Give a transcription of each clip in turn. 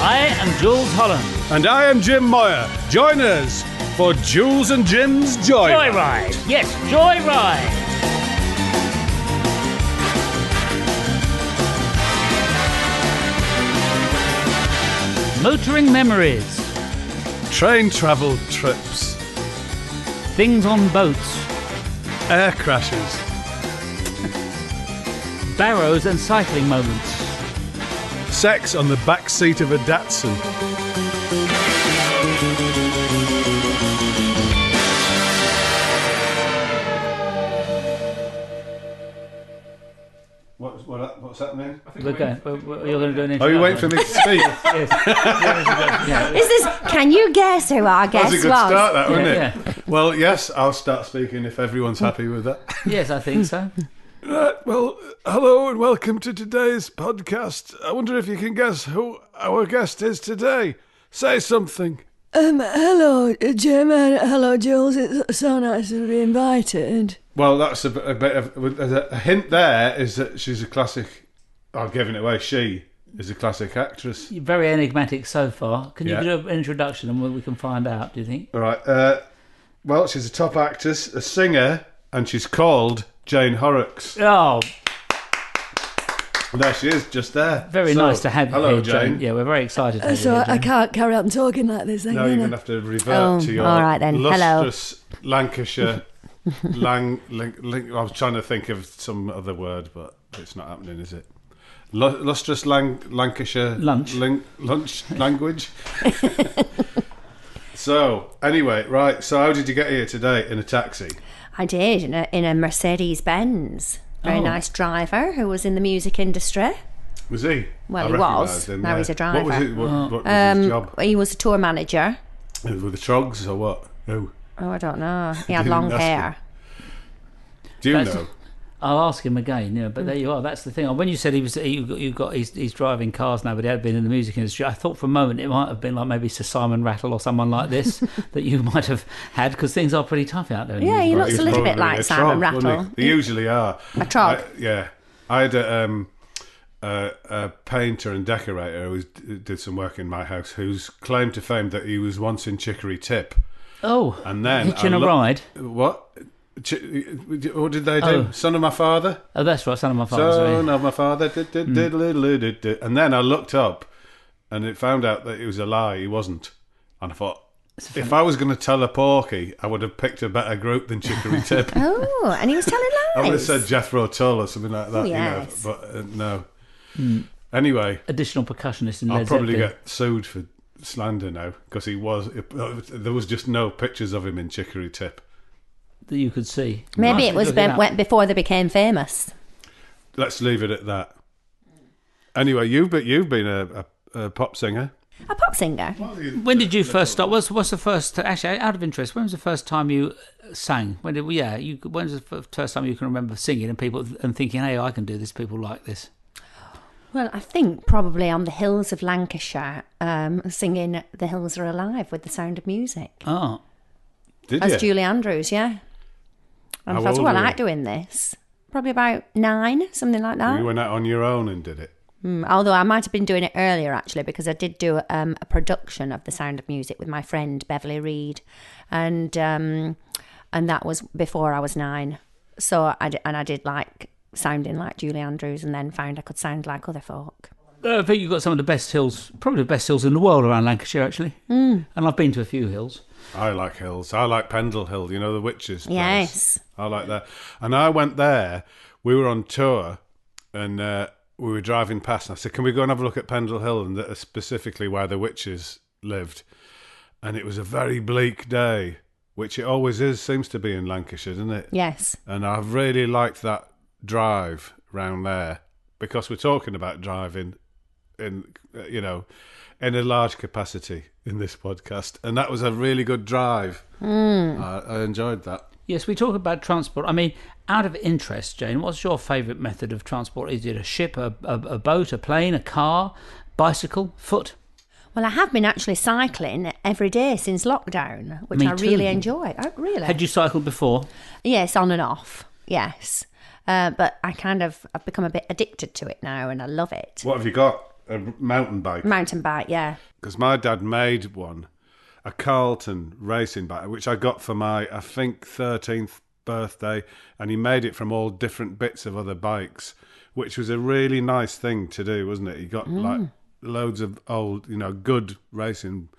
I am Jools Holland. And I am Jim Moir. Join us for Jools and Jim's Joyride. Joyride. Yes, Joyride. Motoring memories. Train travel trips. Things on boats. Air crashes. Barrows and cycling moments. Sex on the back seat of a Datsun. What's happening? You're going to do an introduction. Are you waiting for me to speak? Yes. Is this? Can you guess who our guest That's a good was? start, that, wasn't it? Yeah. Well, yes, I'll start speaking if everyone's happy with that. Yes, I think so. Well, hello and welcome to today's podcast. I wonder if you can guess who our guest is today. Say something. Hello, Jim, and hello, Jools. It's so nice to be invited. Well, that's a bit of a hint. There is that she's a classic. I'm giving it away. She is a classic actress. You're very enigmatic so far. Can you do an introduction and we can find out, do you think? All right. Well, she's a top actress, a singer, and she's called Jane Horrocks. Oh, And there she is, just there. very nice to have you hello, here, Jane. Yeah, we're very excited to have So you here, I Jane. can't carry on talking like this then, No, you're can going I? to have to revert to your all right then. Hello. lustrous Lancashire. I was trying to think of some other word, but it's not happening, is it? Lustrous Lancashire Lunch. Lunch language. So, anyway, right. So, how did you get here today in a taxi? I did in a Mercedes Benz. Very nice driver who was in the music industry. Was he? Well, I he recognised was. him, Now yeah. he's a What was driver. it? What was his job? He was a tour manager. With the Trogs or what? Who? Oh, I don't know. He had Didn't long ask hair. Do you That's- know? I'll ask him again, but there you are. That's the thing. When you said he's driving cars now, but he had been in the music industry, I thought for a moment it might have been like maybe Sir Simon Rattle or someone like this that you might have had, because things are pretty tough out there. in the Yeah, music he industry. looks a little bit Probably like a Simon trog, wasn't Rattle. he? They usually are. A trog. I had a painter and decorator who did some work in my house, whose claim to fame that he was once in Chicory Tip. Oh, And then hitching a ride. What? What did they do? Oh. Son of my father? Oh, that's right, son of my father. Son of my father. And then I looked up and it found out that it was a lie. He wasn't. And I thought, if I was going to tell a porky, I would have picked a better group than Chicory Tip. Oh, and he was telling I would have lies. said Jethro Tull or something like that. Oh, yes. You know, but no. Anyway, Additional percussionist in Led I'll probably Zeppelin. get sued for slander now because there was just no pictures of him in Chicory Tip. That you could see. Maybe Nice it to was look it up. before they became famous. Let's leave it at that. Anyway, you've been a pop singer. A pop singer. When did you first start? What's the first? Actually, out of interest, when was the first time you sang? When was the first time you can remember singing and thinking, "Hey, I can do this. People like this." Well, I think probably on the hills of Lancashire, singing "The Hills Are Alive" with The Sound of Music. Oh, Did As you? Julie Andrews, yeah. And How I thought, old I were like you? doing this. Probably about 9, something like that. You went out on your own and did it. Although I might have been doing it earlier, actually, because I did do a production of The Sound of Music with my friend Beverly Reid. And that was before I was 9. So I did like sounding like Julie Andrews, and then found I could sound like other folk. I think you've got some of the best hills, probably the best hills in the world around Lancashire, actually. And I've been to a few hills. I like hills. I like Pendle Hill, you know, the witches' place. Yes. I like that. And I went there, we were on tour, and we were driving past, and I said, can we go and have a look at Pendle Hill, and specifically where the witches lived? And it was a very bleak day, which it always seems to be in Lancashire, doesn't it? Yes. And I really liked that drive round there, because we're talking about driving in a large capacity in this podcast, and that was a really good drive. I enjoyed that. Yes, we talk about transport. I mean, out of interest, Jane, what's your favourite method of transport? Is it a ship, a boat, a plane, a car, bicycle, foot? Well, I have been actually cycling every day since lockdown, which Me I really too. enjoy. Oh, really? Had you cycled before? Yes, on and off. Yes. But I've become a bit addicted to it now, and I love it. What have you got? A mountain bike? Mountain bike, yeah. Because my dad made one, a Carlton racing bike, which I got for my, I think, 13th birthday, and he made it from all different bits of other bikes, which was a really nice thing to do, wasn't it? He got like loads of old, good racing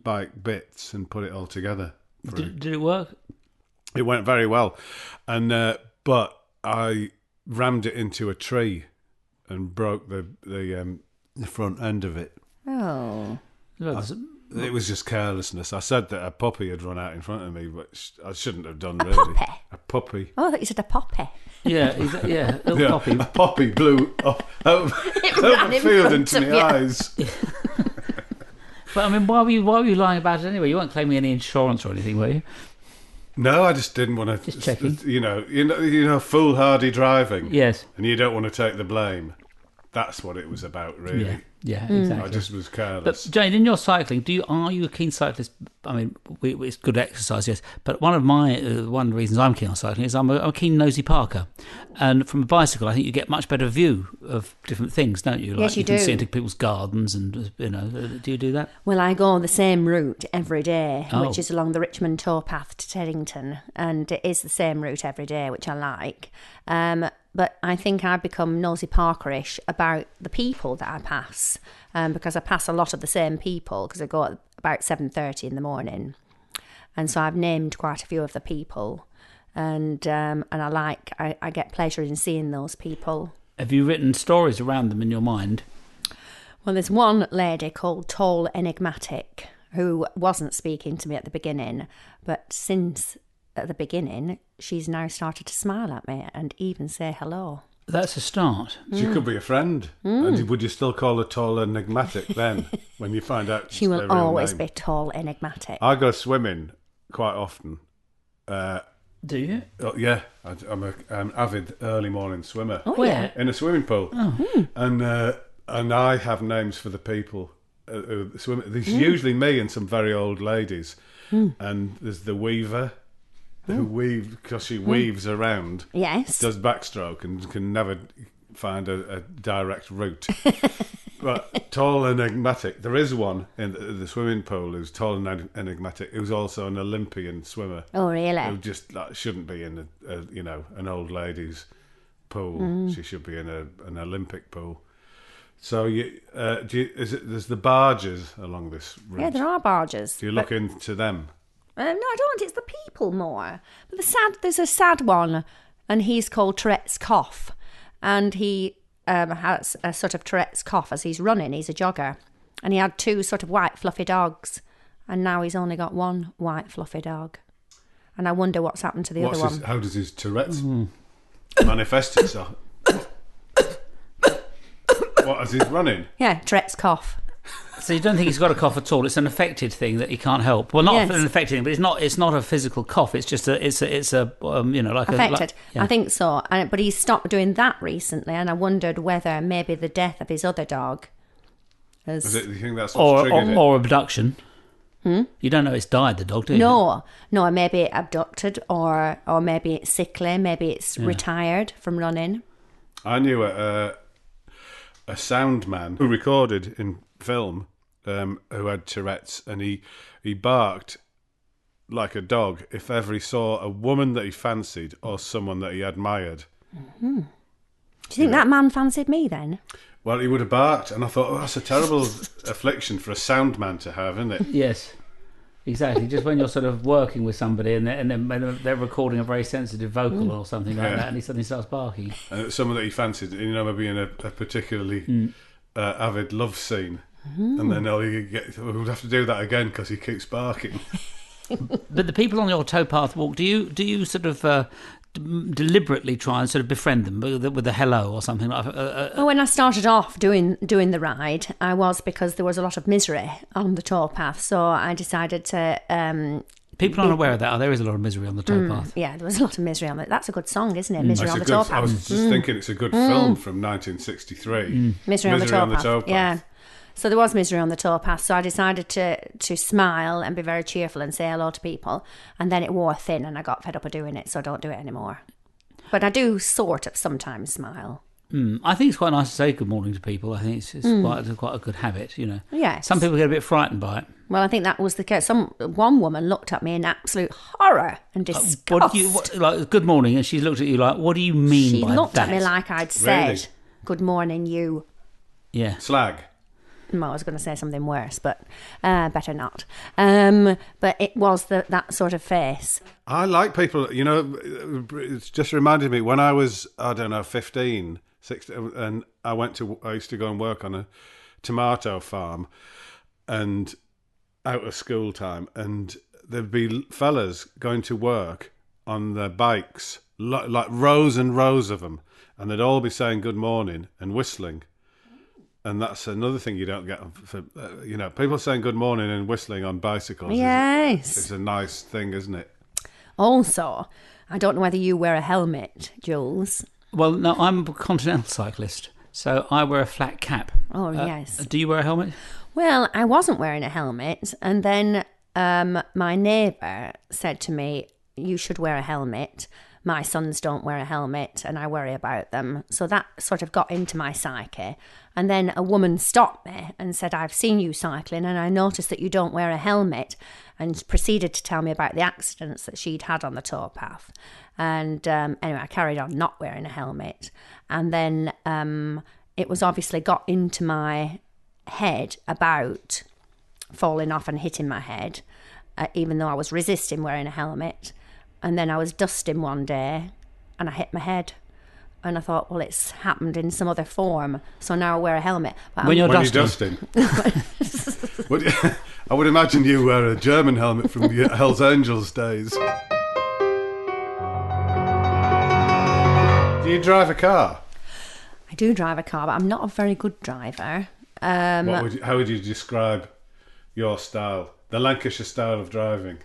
bike bits and put it all together. Did it work? It went very well, and but I rammed it into a tree and broke the front end of it. Oh. It was just carelessness. I said that a puppy had run out in front of me, which I shouldn't have done. A really. puppy? A puppy. Oh, I thought you said a poppy. Yeah, little poppy. A poppy blew over the field into my eyes. But I mean, why were you lying about it anyway? You weren't claiming any insurance or anything, were you? No, I just didn't want to. Just checking. You know, foolhardy driving. Yes. And you don't want to take the blame. That's what it was about, really. Yeah, exactly. I just was careless. But Jane, in your cycling, are you a keen cyclist? I mean, it's good exercise, yes. But one of the reasons I'm keen on cycling is I'm a keen nosy parker, and from a bicycle, I think you get much better view of different things, don't you? Yes, you can do. see into people's gardens, and do you do that? Well, I go the same route every day, Oh. which is along the Richmond Towpath to Teddington, and it is the same route every day, which I like. But I think I've become nosy parkerish about the people that I pass, because I pass a lot of the same people, because I go at about 7:30 in the morning, and so I've named quite a few of the people, and I get pleasure in seeing those people. Have you written stories around them in your mind? Well, there's one lady called Tall Enigmatic who wasn't speaking to me at the beginning, but since at the beginning, she's now started to smile at me and even say hello. That's a start. She could be a friend. And would you still call her tall enigmatic then, when you find out She their will real always name? be Tall Enigmatic. I go swimming quite often. Do you? Yeah, I'm an avid early morning swimmer. Oh, Where? In a swimming pool. Oh. And I have names for the people who swim. There's usually me and some very old ladies. And there's the weaver, who weaves, because she weaves around, Yes. does backstroke and can never find a direct route. But tall enigmatic, there is one in the swimming pool who's tall and enigmatic, who's also an Olympian swimmer. Oh, really? Who just shouldn't be in an old lady's pool. She should be in an Olympic pool. So there's the barges along this route? Yeah, there are barges. Do you look into them? No, I don't. It's the people more. But there's a sad one, and he's called Tourette's cough, and he has a sort of Tourette's cough as he's running. He's a jogger, and he had two sort of white fluffy dogs, and now he's only got one white fluffy dog, and I wonder what's happened to the other one. How does his Tourette's manifest itself? What, as he's running? Yeah, Tourette's cough. So you don't think he's got a cough at all? It's an affected thing that he can't help. Well, not Yes. an affected thing, but it's not a physical cough. It's just like Affected. yeah. I think so. But he's stopped doing that recently, and I wondered whether maybe the death of his other dog has... Do you think that's what's triggered it? or abduction. You don't know it's died, the dog, do you? No, maybe abducted, or maybe it's sickly, maybe it's retired from running. I knew a sound man who recorded in film, who had Tourette's, and he barked like a dog if ever he saw a woman that he fancied or someone that he admired. Do you think that man fancied me then? Well, he would have barked, and I thought, that's a terrible affliction for a sound man to have, isn't it? Yes, exactly. Just when you're sort of working with somebody and they're recording a very sensitive vocal or something like that, and he suddenly starts barking. And it's someone that he fancied, maybe in a particularly avid love scene. And then we'll have to do that again because he keeps barking. But the people on your towpath walk, do you sort of deliberately try and sort of befriend them with a hello or something like that? Well, when I started off doing the ride, I was, because there was a lot of misery on the towpath, so I decided to... People aren't aware of that. There is a lot of misery on the towpath. Yeah, there was a lot of misery on it. That's a good song, isn't it? Misery on the I towpath. was just thinking it's a good film from 1963. Misery on the towpath. Yeah. So there was misery on the towpath. So I decided to smile and be very cheerful and say hello to people. And then it wore thin and I got fed up of doing it. So I don't do it anymore. But I do sort of sometimes smile. I think it's quite nice to say good morning to people. I think it's quite a good habit, you know. Yes. Some people get a bit frightened by it. Well, I think that was the case. One woman looked at me in absolute horror and disgust. Good morning, and she looked at you like, what do you mean by that? She looked at me like I'd said, Really? good morning, you. Yeah. Slag. No, I was going to say something worse, but better not. But it was that sort of face. I like people, you know, it's just reminded me when I was, 15, 16, and I used to go and work on a tomato farm and out of school time, and there'd be fellas going to work on their bikes, like rows and rows of them, and they'd all be saying good morning and whistling. And that's another thing you don't get for, people saying good morning and whistling on bicycles. Yes. It's a nice thing, isn't it? Also, I don't know whether you wear a helmet, Jools. Well, no, I'm a continental cyclist, so I wear a flat cap. Oh, yes. Do you wear a helmet? Well, I wasn't wearing a helmet, and then my neighbour said to me, you should wear a helmet. My sons don't wear a helmet, and I worry about them. So that sort of got into my psyche. And then a woman stopped me and said, I've seen you cycling, and I noticed that you don't wear a helmet, and proceeded to tell me about the accidents that she'd had on the towpath. And anyway, I carried on not wearing a helmet. And then it was obviously got into my head about falling off and hitting my head, even though I was resisting wearing a helmet. And then I was dusting one day and I hit my head. And I thought, well, it's happened in some other form, so now I wear a helmet. But When you're dusting? I would imagine you wear a German helmet from the Hells Angels days. Do you drive a car? I do drive a car, but I'm not a very good driver. How would you describe your style? The Lancashire style of driving?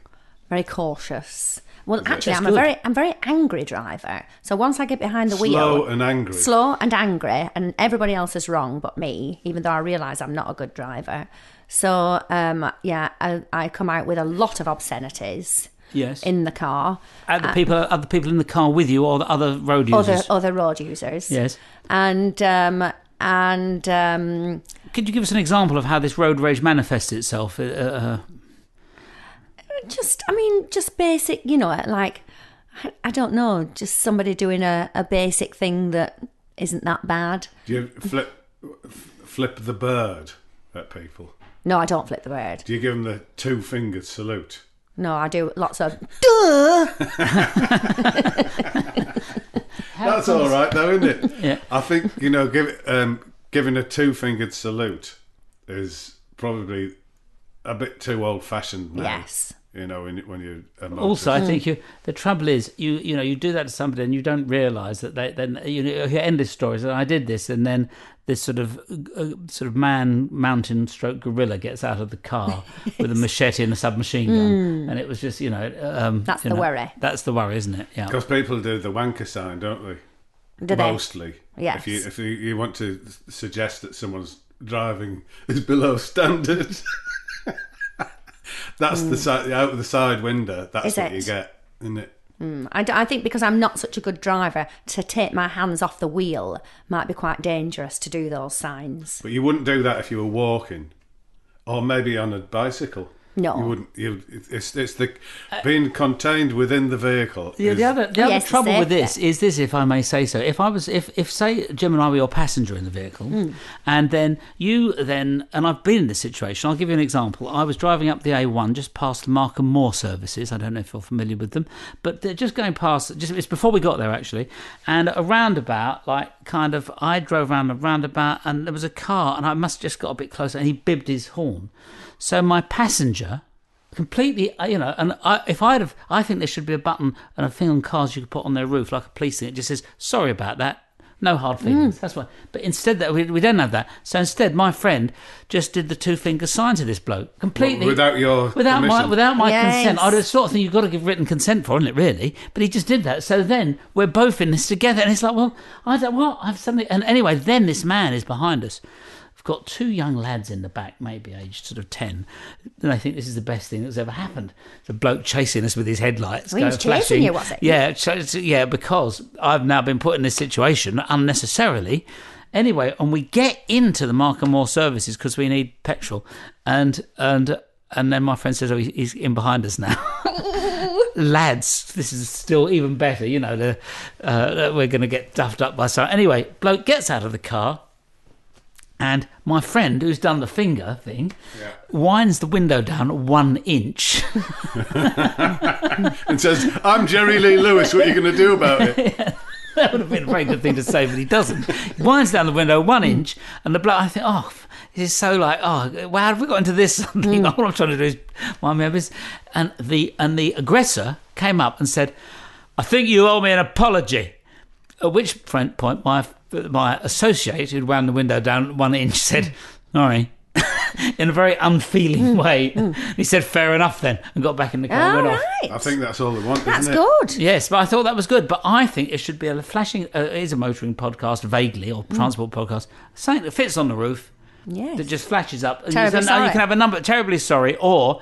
Very cautious. Well, actually, That's I'm a very angry driver. So once I get behind the wheel, Slow and angry, and everybody else is wrong but me, even though I realise I'm not a good driver. So I come out with a lot of obscenities. Yes. In the car. Other people in the car with you, or the other road users? Other road users. Yes. And could you give us an example of how this road rage manifests itself? Just basic, like, I don't know, just somebody doing a basic thing that isn't that bad. Do you flip the bird at people? No, I don't flip the bird. Do you give them the two-fingered salute? No, I do lots of duh. That's all right, though, isn't it? Yeah. I think giving a two-fingered salute is probably a bit too old-fashioned now. Yes. When you're a motorist. Also, I think the trouble is you do that to somebody and you don't realise that you hear endless stories. And I did this, and then this sort of man mountain stroke gorilla gets out of the car with a machete and a submachine gun, and it was just that's the worry. That's the worry, isn't it? Yeah. Because people do the wanker sign, don't they? Do they? Mostly. Yes. If you want to suggest that someone's driving is below standard. That's the side out of the side window. That's what you get, isn't it? I think because I'm not such a good driver, to take my hands off the wheel might be quite dangerous to do those signs. But you wouldn't do that if you were walking, or maybe on a bicycle. No, you wouldn't. It's the being contained within the vehicle. Yeah, the other trouble with this is this, if I may say so. If say Jim and I were your passenger in the vehicle, and then and I've been in this situation. I'll give you an example. I was driving up the A1 just past the Markham Moor services. I don't know if you're familiar with them, but they're just going past. It's before we got there actually, and a roundabout, I drove around a roundabout, and there was a car, and I must have just got a bit closer, and he bibbed his horn. So my passenger, completely, I think there should be a button and a thing on cars you could put on their roof, like a police thing. It just says, sorry about that, no hard feelings. That's why. But instead, we don't have that. So instead, my friend just did the two-finger sign to this bloke, completely. Without my Yes. consent. I sort of think you've got to give written consent for, isn't it, really? But he just did that. So then we're both in this together, and it's like, well, I've something. And anyway, then this man is behind us, We've got 2 young lads in the back, maybe aged sort of 10, and they think this is the best thing that's ever happened. It's a bloke chasing us with his headlights, Well, he was chasing flashing. you, was it? Yeah, because I've now been put in this situation unnecessarily. Anyway, and we get into the Mark and Moore services because we need petrol, and then my friend says, "Oh, he's in behind us now." Lads, this is still even better. You know, we're going to get duffed up by someone. Anyway, bloke gets out of the car, and my friend, who's done the finger thing, winds the window down 1 inch. And says, "I'm Jerry Lee Lewis, what are you going to do about it?" Yeah. That would have been a very good thing to say, but he doesn't. He winds down the window 1 inch, and the bloke, I think, this is so like, wow, how have we got into this? All I'm trying to do is mind my business. And the aggressor came up and said, "I think you owe me an apology." At which point, my associate who'd wound the window down 1 inch said, "Sorry," in a very unfeeling way. He said, "Fair enough then," and got back in the car and went off. Right. I think that's all they want, That's isn't it? good. Yes, but I thought that was good. But I think it should be a flashing, it is a motoring podcast, vaguely, or transport podcast, something that fits on the roof, Yes. that just flashes up. And Terribly you sorry. can have a number, terribly sorry, or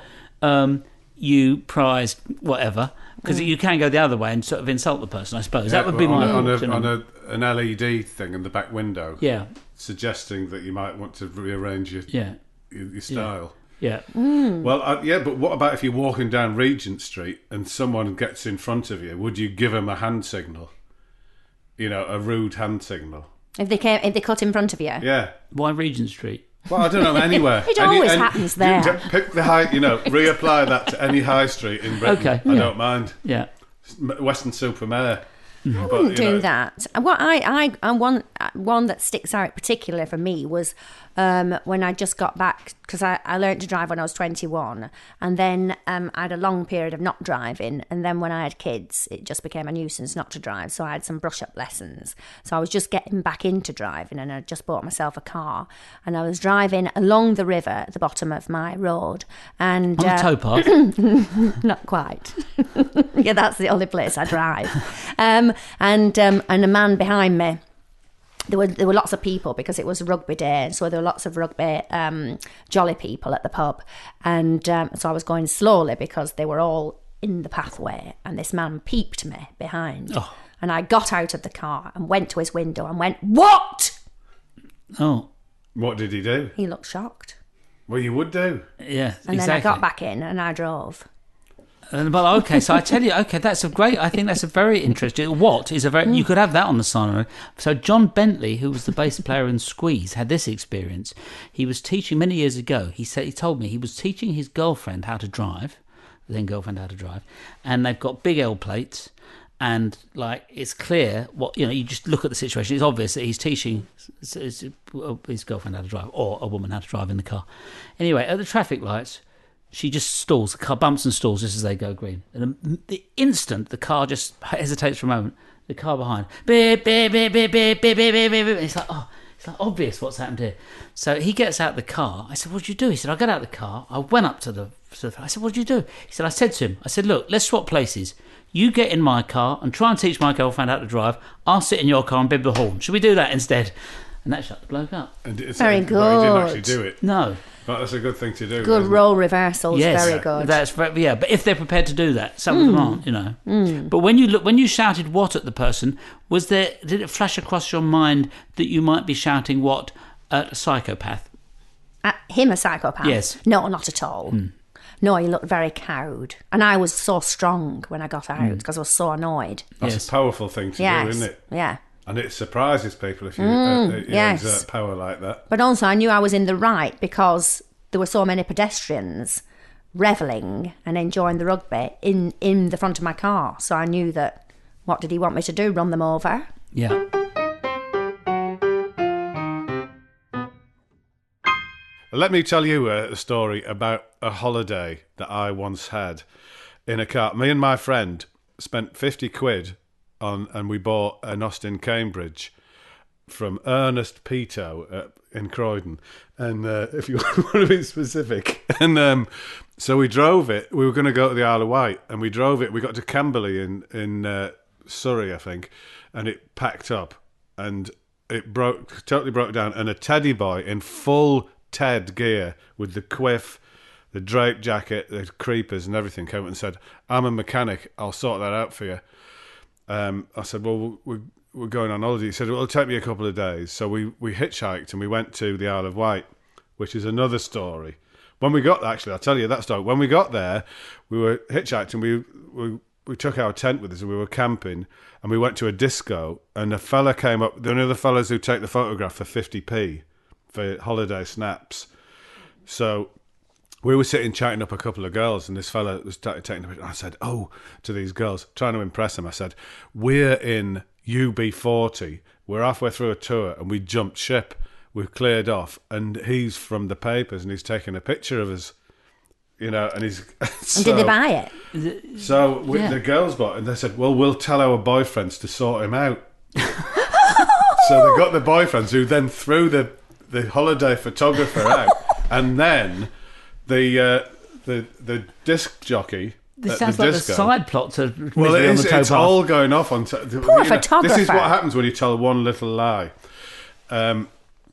you prize whatever, because you can go the other way and sort of insult the person, I suppose. That would be my on option. an LED thing in the back window. Yeah, Suggesting that you might want to rearrange your style. yeah. Well, but what about if you're walking down Regent Street and someone gets in front of you? Would you give them a hand signal? You know, a rude hand signal. If they cut in front of you. Yeah. Why Regent Street? Well, I don't know, anywhere. It always happens there. Pick the high, reapply that to any high street in Britain. Okay, I yeah. don't mind. Yeah. Western Supermare. I wouldn't do that. And what I one that sticks out particularly for me was when I just got back, because I learned to drive when I was 21, and then I had a long period of not driving, and then when I had kids, it just became a nuisance not to drive. So I had some brush up lessons. So I was just getting back into driving, and I just bought myself a car, and I was driving along the river at the bottom of my road, and On the towpath. not quite. Yeah, that's the only place I drive. And a man behind me. There were lots of people because it was rugby day, so there were lots of rugby jolly people at the pub, and so I was going slowly because they were all in the pathway, and this man peeped me behind, and I got out of the car and went to his window and went, "What?" Oh, What did he do? He looked shocked, Well, you would do. yeah, and exactly. then I got back in and I drove. But okay, so I tell you, okay, that's a great. I think that's a very interesting. What is a very? You could have that on the sign. So John Bentley, who was the bass player in Squeeze, had this experience. He was teaching many years ago. He told me he was teaching his girlfriend how to drive, and they've got big L plates, and like it's clear what you just look at the situation. It's obvious that he's teaching his girlfriend how to drive, or a woman how to drive in the car. Anyway, at the traffic lights, she just stalls. The car bumps and stalls just as they go green. And the instant the car just hesitates for a moment, the car behind, beep, beep, beep, beep, beep, beep, beep, beep, beep. It's like, it's like obvious what's happened here. So he gets out the car. I said, "What did you do?" He said, "I got out of the car. I went up to the. I said, "What did you do?" He said, "I said to him, look, let's swap places. You get in my car and try and teach my girlfriend how to drive. I'll sit in your car and bib the horn. Should we do that instead?" And that shut the bloke up. Very good. Well, he didn't actually do it. No. But that's a good thing to do. Good isn't role reversals, Yes, very good. But if they're prepared to do that, some of them aren't, But when you shouted "what" at the person, did it flash across your mind that you might be shouting "what" at a psychopath? At him, a psychopath? Yes. No, not at all. No, he looked very cowed. And I was so strong when I got out because I was so annoyed. That's Yes. a powerful thing to do, isn't it? Yeah. And it surprises people if you yes. exert power like that. But also I knew I was in the right because there were so many pedestrians revelling and enjoying the rugby in the front of my car. So I knew that, what did he want me to do, run them over? Yeah. Let me tell you a story about a holiday that I once had in a car. Me and my friend spent 50 quid and we bought an Austin Cambridge from Ernest Pito in Croydon. And if you want to be specific. And so we drove it. We were going to go to the Isle of Wight, and we drove it. We got to Camberley in Surrey, I think, and it packed up. And it totally broke down, and a teddy boy in full Ted gear with the quiff, the drape jacket, the creepers and everything came up and said, "I'm a mechanic, I'll sort that out for you." I said, "Well, we're going on holiday." He said, "Well, it'll take me a couple of days." So we hitchhiked and we went to the Isle of Wight, which is another story. When we got there, actually, I'll tell you that story. When we got there, we were hitchhiked and we took our tent with us and we were camping and we went to a disco and a fella came up, the other fellas who take the photograph for 50p for holiday snaps. So we were sitting chatting up a couple of girls and this fella was taking a picture. I said, to these girls, trying to impress them, I said, "We're in UB40. We're halfway through a tour and we jumped ship. We've cleared off and he's from the papers and he's taking a picture of us, and he's..." And did they buy it? So the girls bought it and they said, "Well, we'll tell our boyfriends to sort him out." So they got the boyfriends who then threw the holiday photographer out, and then the disc jockey. This sounds like disco, the side plot to well, Misery on the Towpath. it's all going off on... Poor photographer. This is what happens when you tell one little lie.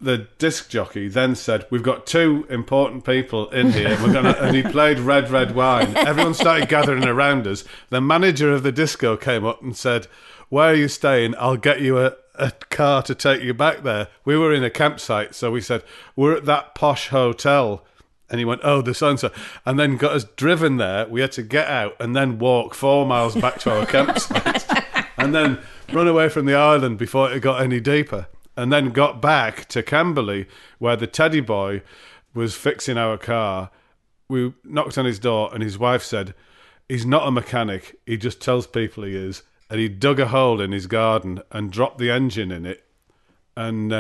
The disc jockey then said, "We've got two important people in here. And he played Red, Red Wine. Everyone started gathering around us. The manager of the disco came up and said, "Where are you staying? I'll get you a car to take you back there." We were in a campsite, so we said, "We're at that posh hotel." And he went, "Oh, the so-and-so." And then got us driven there. We had to get out and then walk 4 miles back to our campsite. And then run away from the island before it got any deeper. And then got back to Camberley, where the teddy boy was fixing our car. We knocked on his door and his wife said, "He's not a mechanic. He just tells people he is." And he dug a hole in his garden and dropped the engine in it. And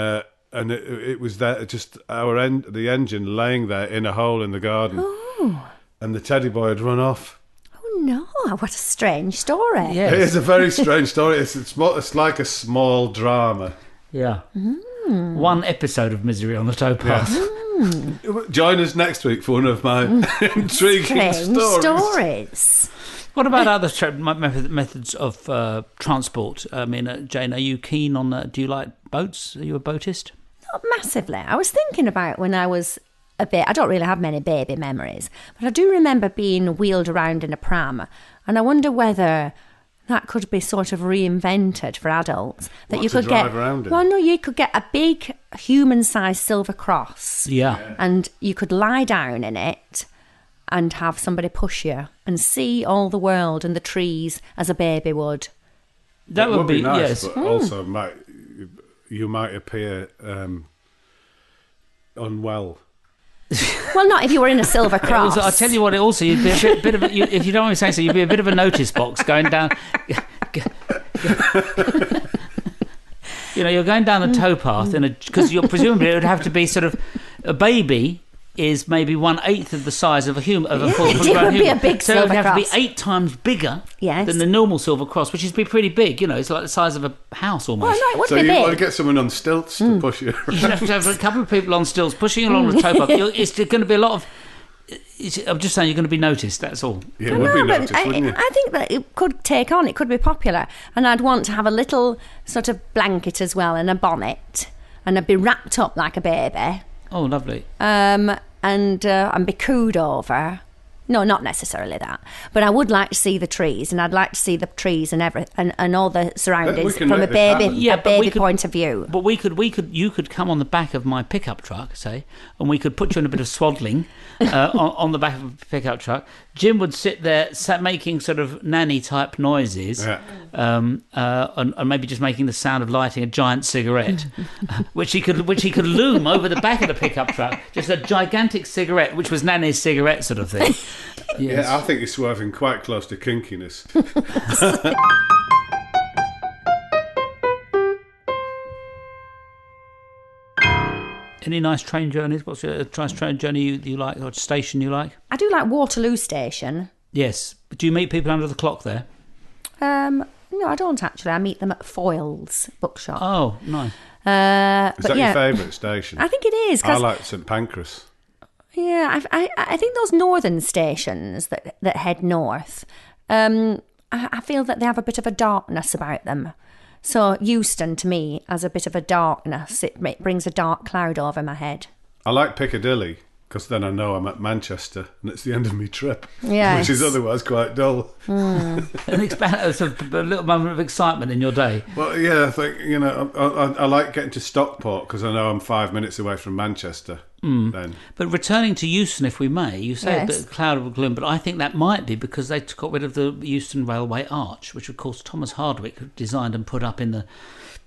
it was there, just the engine laying there in a hole in the garden. Oh. And the teddy boy had run off. Oh, no. What a strange story. Yes. It is a very strange story. It's like a small drama. Yeah. One episode of Misery on the Towpath. Yes. Join us next week for one of my intriguing Strange stories. What about other methods of transport? I mean, Jane, are you keen on... do you like boats? Are you a boatist? Not massively. I was thinking about when I was a bit... I don't really have many baby memories, but I do remember being wheeled around in a pram, and I wonder whether that could be sort of reinvented for adults. That you could drive around in? Well, no, you could get a big human-sized silver cross. Yeah. And you could lie down in it and have somebody push you and see all the world and the trees as a baby would. That would be nice, yes. but also you might appear unwell. Well, not if you were in a silver cross. I'll tell you what, also, you'd be a bit of a, if you don't want me saying so, you'd be a bit of a notice box going down. You're going down the towpath, because presumably it would have to be sort of a baby is maybe 1/8 of the size of a human, of a full-grown human. It would be a big so silver it would have cross. to be 8 times bigger Yes. than the normal silver cross, which is pretty big. It's like the size of a house almost. Well, no, it would So be you big. want to get someone on stilts to push you around. You'd have to have a couple of people on stilts pushing along the towpath. It's going to be a lot of... I'm just saying you're going to be noticed, that's all. Yeah, it would be but noticed, wouldn't it? I think that it could take on, it could be popular. And I'd want to have a little sort of blanket as well and a bonnet. And I'd be wrapped up like a baby. Oh, lovely. And be cooed over. No, not necessarily that. But I would like to see the trees, and I'd like to see the trees and and all the surroundings can from a make this happen. baby point of view. But you could come on the back of my pickup truck, say, and we could put you in a bit of swaddling on the back of a pickup truck. Jim would sit there making sort of nanny type noises, and maybe just making the sound of lighting a giant cigarette, which he could loom over the back of the pickup truck, just a gigantic cigarette, which was nanny's cigarette sort of thing. Yes. Yeah, I think you're swerving quite close to kinkiness. Any nice train journeys? What's a nice train journey you like, or station you like? I do like Waterloo Station. Yes. But do you meet people under the clock there? No, I don't actually. I meet them at Foyle's bookshop. Oh, nice. Is that your favourite station? I think it is. I like St Pancras. Yeah, I think those northern stations that head north, I feel that they have a bit of a darkness about them. So Euston to me has a bit of a darkness. It brings a dark cloud over my head. I like Piccadilly because then I know I'm at Manchester and it's the end of my trip, Yes. which is otherwise quite dull. Sort of a little moment of excitement in your day. Well, yeah, I think, I like getting to Stockport because I know I'm 5 minutes away from Manchester then. But returning to Euston, if we may, you say a bit of cloud of gloom, but I think that might be because they got rid of the Euston Railway Arch, which of course Thomas Hardwick designed and put up in the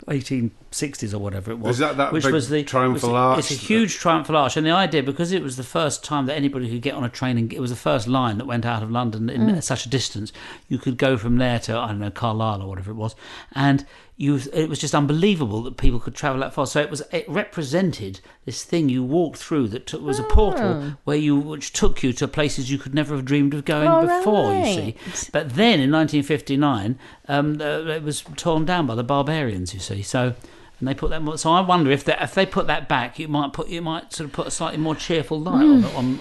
1860s or whatever it was. Is that which big was the triumphal arch? It's a huge triumphal arch, and the idea, because it was the first time that anybody could get on a train, and it was the first line that went out of London in such a distance, you could go from there to, I don't know, Carlisle or whatever it was, and it was just unbelievable that people could travel that far. So it represented this thing you walked through that was a portal which took you to places you could never have dreamed of going before. right. You see, but then in 1959, it was torn down by the barbarians. You see, so. And they put that. So I wonder if they put that back, you might sort of put a slightly more cheerful light on.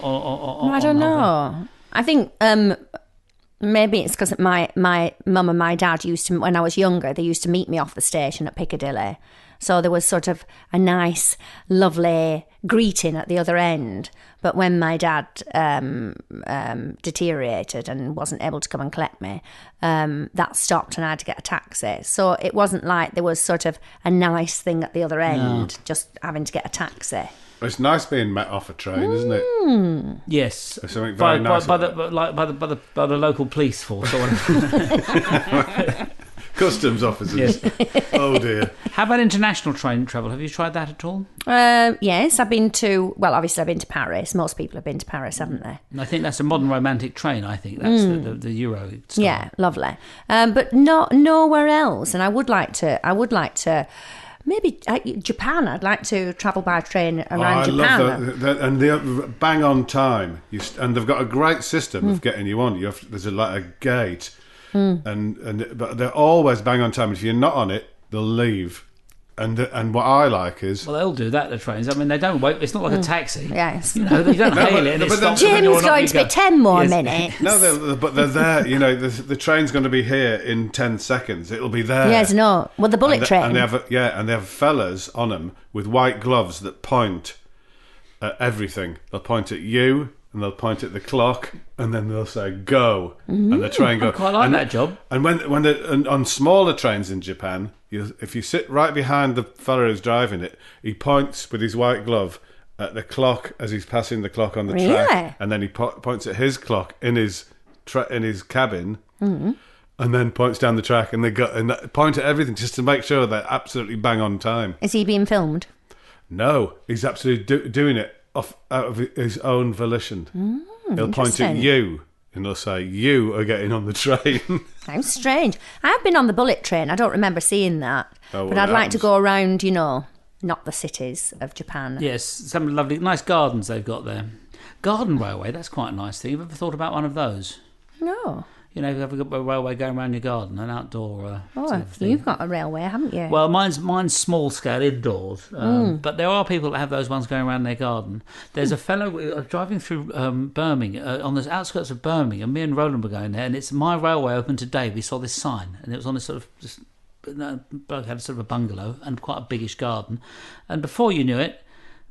I don't know. I think maybe it's because my mum and my dad used to, when I was younger, they used to meet me off the station at Piccadilly. So there was sort of a nice, lovely greeting at the other end. But when my dad deteriorated and wasn't able to come and collect me, that stopped and I had to get a taxi. So it wasn't like there was sort of a nice thing at the other end, just having to get a taxi. It's nice being met off a train, isn't it? Yes, There's something very nice by the local police force or whatever. Customs officers. Yes. Oh dear. How about international train travel? Have you tried that at all? Yes, I've been to, well, obviously I've been to Paris. Most people have been to Paris, haven't they? I think that's a modern romantic train. I think that's the Euro style. Yeah, lovely. But nowhere else. And I would like to. Maybe Japan. I'd like to travel by train around Japan. I love that. And they're bang on time. And they've got a great system of getting you on. There's like a gate, but they're always bang on time. If you're not on it, they'll leave. And what I like is... Well, they'll do that, the trains. I mean, they don't wait. It's not like a taxi. Yes. You know, they don't hail it and it stops. Jim's going to be 10 more minutes. No, but they're there. The train's going to be here in 10 seconds. It'll be there. Yes, no. Well, the bullet train. And they have fellas on them with white gloves that point at everything. They'll point at you, and they'll point at the clock, and then they'll say go, and the train goes. I quite like that job. And when on smaller trains in Japan, if you sit right behind the fella who's driving it, he points with his white glove at the clock as he's passing the clock on the track, and then he points at his clock in his cabin, and then points down the track, and they point at everything just to make sure they're absolutely bang on time. Is he being filmed? No, he's absolutely doing it out of his own volition. He'll point at you and he'll say, you are getting on the train. How strange. I've been on the bullet train. I don't remember seeing that. But I'd like to go around, not the cities of Japan. Yes, some lovely, nice gardens they've got there. Garden railway, that's quite a nice thing. Have you ever thought about one of those? No. Have you got a railway going around your garden, an outdoor sort of thing? You've got a railway, haven't you? Well, mine's small scale indoors, but there are people that have those ones going around their garden. There's a fellow driving through Birmingham, on the outskirts of Birmingham. Me and Roland were going there, and it's my railway open today. We saw this sign, and it was on this sort of bloke had sort of a bungalow and quite a biggish garden, and before you knew it,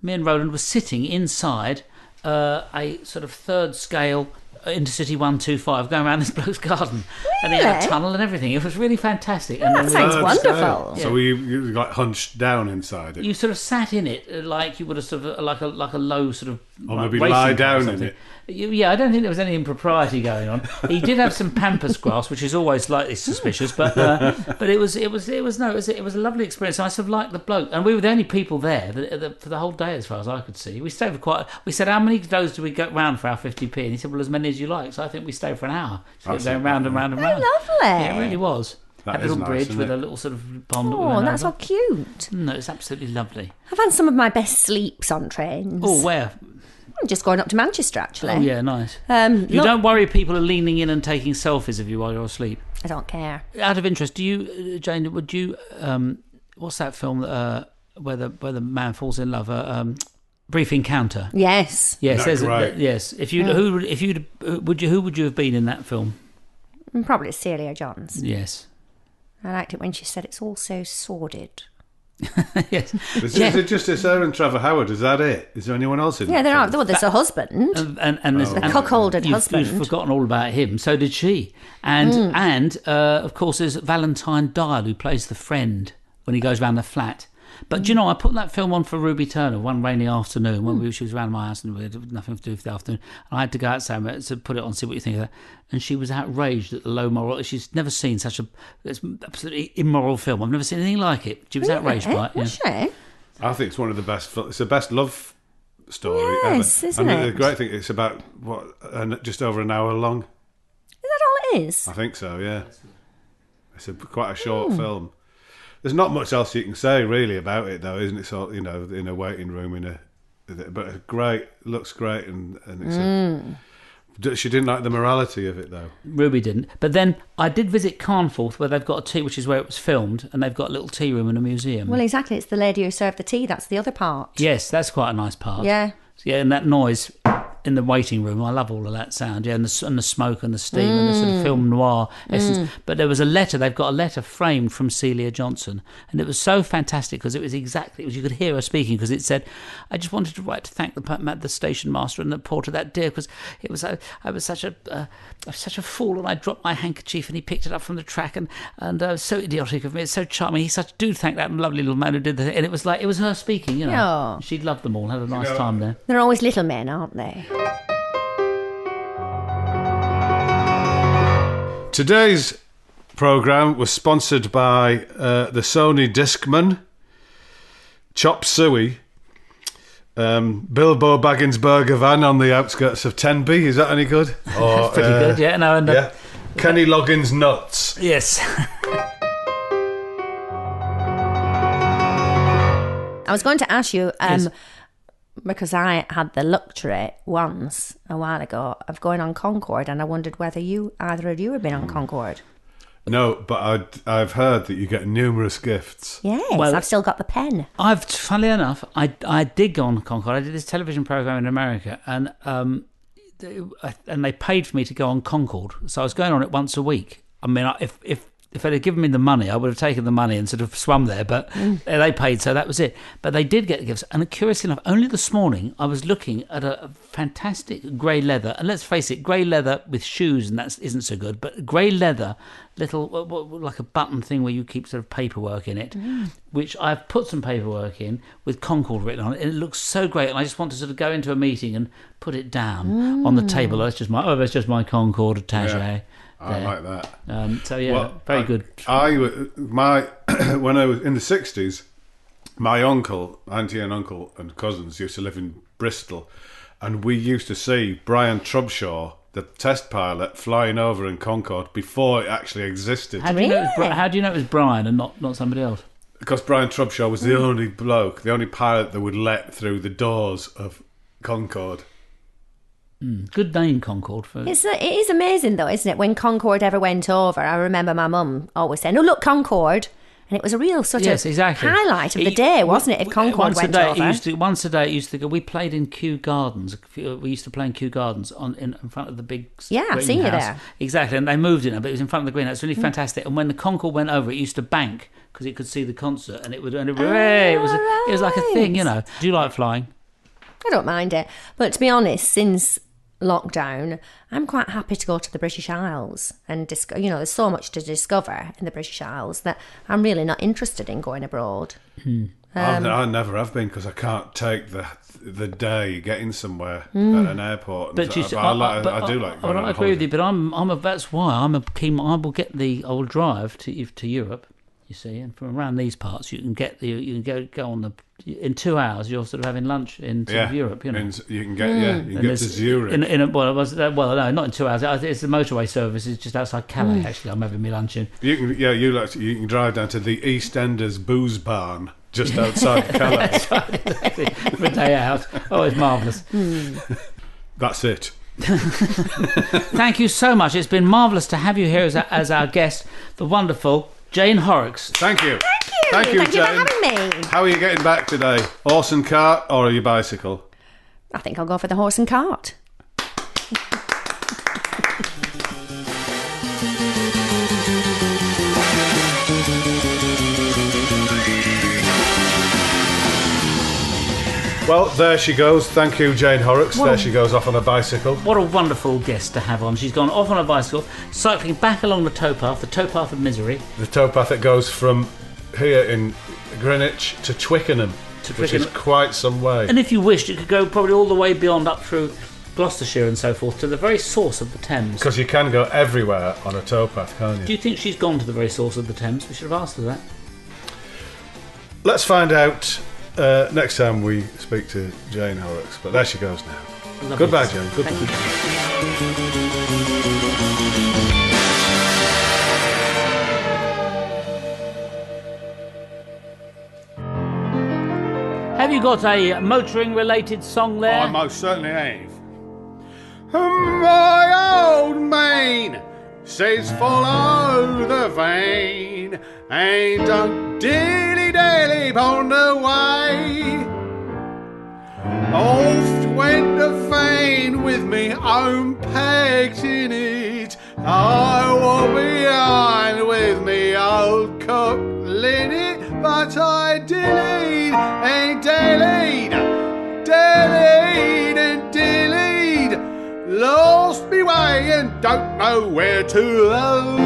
me and Roland were sitting inside a sort of third scale Intercity 125 going around this bloke's garden. Really? And he had a tunnel and everything. It was really fantastic. Yeah, that sounds wonderful. Yeah. So you like hunched down inside it? You sort of sat in it like you would have sort of like a low sort of... Or maybe lie down in it. Yeah, I don't think there was any impropriety going on. He did have some pampas grass, which is always slightly suspicious, but it was a lovely experience. I sort of liked the bloke, and we were the only people there for the whole day, as far as I could see. We stayed for we said, how many of those do we go round for our 50p? And he said, well, as many as you like. So I think we stayed for an hour, just going round and round and round. Oh, lovely! Yeah, it really was. That had a little nice, bridge with a little sort of pond. Oh, that's so cute. No, it's absolutely lovely. I've had some of my best sleeps on trains. Oh, where? I'm just going up to Manchester, actually. Oh, yeah, nice. You don't worry if people are leaning in and taking selfies of you while you're asleep? I don't care. Out of interest, do you, Jane, would you, what's that film where the man falls in love? Brief Encounter. Yes. Yes, right. yes. Who would you have been in that film? Probably Celia Johns. Yes. I liked it when she said it's all so sordid. Yes. Is it just her and Trevor Howard? Is that it? Is there anyone else in Yeah, that there are. film? Well, there's a husband. And there's The cuckolded you've husband. forgotten all about him. So did she. And of course, there's Valentine Dial, who plays the friend when he goes round the flat. But do you know, I put that film on for Ruby Turner one rainy afternoon when she was around my house and we had nothing to do for the afternoon. And I had to go outside to put it on, see what you think of that. And she was outraged at the low moral. She's never seen such a absolutely immoral film. I've never seen anything like it. She was outraged by it. Was she? I think it's one of the best. It's the best love story Yes, ever. isn't and it? the great thing, it's about just over an hour long. Is that all it is? I think so. Yeah, it's quite a short film. There's not much else you can say really about it, though, isn't it? So in a waiting room, but looks great, and it's she didn't like the morality of it, though. Ruby didn't. But then I did visit Carnforth, where they've got a tea, which is where it was filmed, and they've got a little tea room and a museum. Well, exactly. It's the lady who served the tea. That's the other part. Yes, that's quite a nice part. Yeah. Yeah, and that noise in the waiting room, I love all of that sound. Yeah, and the smoke and the steam and the sort of film noir essence. But there was a letter. They've got a letter framed from Celia Johnson, and it was so fantastic because it was you could hear her speaking, because it said, "I just wanted to write to thank the station master and the porter that dear, because it was I was such a fool, and I dropped my handkerchief and he picked it up from the track, and so idiotic of me. It's so charming. Do thank that lovely little man who did the thing." And it was her speaking. You know, Yeah. She'd loved them all. Had a nice time there. They're always little men, aren't they? Today's programme was sponsored by the Sony Discman, Chop Suey, Bilbo Baggins Burger Van on the outskirts of Tenby. Is that any good? Or, Pretty good, yeah. No, and yeah. Kenny Loggins Nuts. yes. I was going to ask you, Yes. because I had the luxury once a while ago of going on Concorde, and I wondered whether either of you had been on Concorde. No, but I've heard that you get numerous gifts. Yes, Well- I've still got the pen. Funnily enough, I did go on Concorde. I did this television program in America, and they paid for me to go on Concorde. So I was going on it once a week. I mean, if they'd have given me the money, I would have taken the money and sort of swum there, but they paid, so that was it. But they did get gifts, and curiously enough, only this morning I was looking at a fantastic grey leather, and let's face it, grey leather with shoes, and that isn't so good, but grey leather, little, like a button thing where you keep sort of paperwork in it, which I've put some paperwork in with Concorde written on it, and it looks so great, and I just want to sort of go into a meeting and put it down on the table. That's just my Concorde attaché. Yeah. I like that. So yeah, Well, very good. When I was in the 60s, my auntie and uncle and cousins used to live in Bristol, and we used to see Brian Trubshaw, the test pilot, flying over in Concorde before it actually existed. How do you know it was Brian and not somebody else? Because Brian Trubshaw was the only bloke, the only pilot that would let through the doors of Concorde. Good name, Concorde. It is amazing, though, isn't it? When Concorde ever went over, I remember my mum always saying, "Oh, look, Concorde." And it was a real sort of highlight of the day, wasn't it, if Concorde went over? Once a day it used to go. We played in Kew Gardens. We used to play in Kew Gardens in front of the big I've seen you there. Exactly, and they moved it, but it was in front of the greenhouse. It's really fantastic. And when the Concorde went over, it used to bank because it could see the concert, and it was like a thing, you know. Do you like flying? I don't mind it. But to be honest, since lockdown, I'm quite happy to go to the British Isles and there's so much to discover in the British Isles that I'm really not interested in going abroad. I never have been because I can't take the day getting somewhere at an airport. But I do like going on I agree with you, but that's why I'm keen. I will drive to Europe. You see, and from around these parts, you can go on in 2 hours. You're sort of having lunch in Europe. You know, you can get to Zurich. No, not in 2 hours. It's the motorway service. It's just outside Calais. Actually, I'm having my lunch in. You can drive down to the EastEnders Booze Barn just outside Calais. For a day out. Oh, it's marvellous. That's it. Thank you so much. It's been marvellous to have you here as our guest, the wonderful Jane Horrocks. Thank you. Thank you, Jane. for having me. How are you getting back today? Horse and cart or your bicycle? I think I'll go for the horse and cart. Well, there she goes. Thank you, Jane Horrocks. There she goes off on a bicycle. What a wonderful guest to have on. She's gone off on a bicycle, cycling back along the towpath of misery. The towpath that goes from here in Greenwich to Twickenham, which is quite some way. And if you wished, it could go probably all the way beyond up through Gloucestershire and so forth to the very source of the Thames. Because you can go everywhere on a towpath, can't you? Do you think she's gone to the very source of the Thames? We should have asked her that. Let's find out next time we speak to Jane Horrocks. But there she goes now. Lovely. Goodbye, Jane. Thank you. Have you got a motoring-related song there? I most certainly have. My old mane says follow the vein and don't dilly-dally upon the way. Oft went the vein with me own pegs in it. I walk behind with me old cock linnet, but I dillied and dallied, dallied and dillied, lost me way and don't know where to go.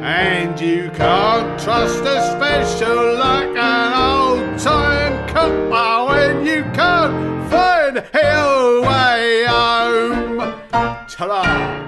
And you can't trust a special like an old time copper when you can't find your way home. Ta-da!